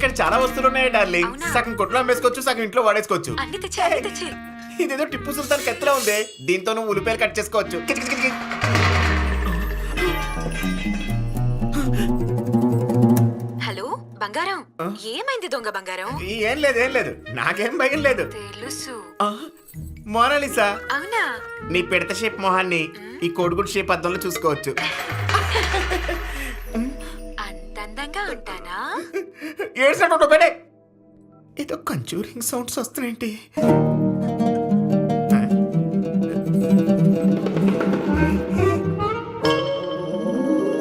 ఇక్కడ చాలా వస్తువులు ఉన్నాయి డార్లింగ్. అవునా? సగం కొట్లో అమ్మేసుకోవచ్చు, సగం ఇంట్లో వాడేసుకోవచ్చు. అన్ని తెచ్చి ఇదేదో టిప్పు సుల్తాన్ కత్తిలా ఉంది. దీంతో నువ్వు ఉల్లిపాయలు కట్ చేసుకోవచ్చు. కిచ్ కిచ్ కిచ్ కిచ్. హలో బంగారం, ఏమైంది దొంగ బంగారం? ఏం లేదు, నాకేం భయం లేదు. తెలుసు. మోనాలిసా, అవునా? నీ పిడత షేప్ మొహాన్ని ఈ కోడిగుడ్ షేప్ అద్దంలో చూసుకోవచ్చు. అంత అందంగా ఉంటానా? ఏడ్చినట్టు బడే. ఏదో కంచూరింగ్ సౌండ్స్ వస్తున్నాయంటి.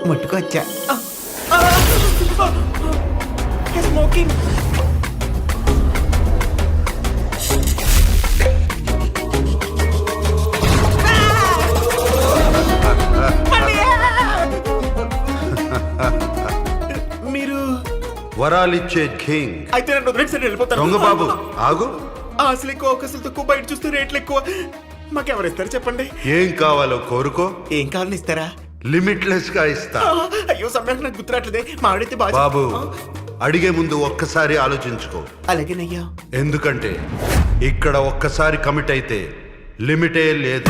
ముట్టుకొచ్చా. స్మోకింగ్. మీరు వరాలిచ్చే కింగ్. అయితే నన్ను వదిలేసి వెళ్ళిపోతాను. దొంగ బాబు ఆగు. అసలు ఎక్కువ అవకాశాలు తక్కువ, బయట చూస్తే రేట్లు ఎక్కువ. మాకెవరు ఇస్తారు చెప్పండి? ఏం కావాలో కోరుకో, ఏం కావాలని ఇస్తారా? లిమిట్లెస్ గా ఇస్తా. అయ్యో సమయానికి నాకు గుర్తురాట్లేదే. మా ఆవిడైతే బాగా. బాబు అడిగే ముందు ఒక్కసారి ఆలోచించుకో. అలాగేనయ్యా. ఎందుకంటే ఇక్కడ ఒక్కసారి కమిట్ అయితే లిమిటే లేదు.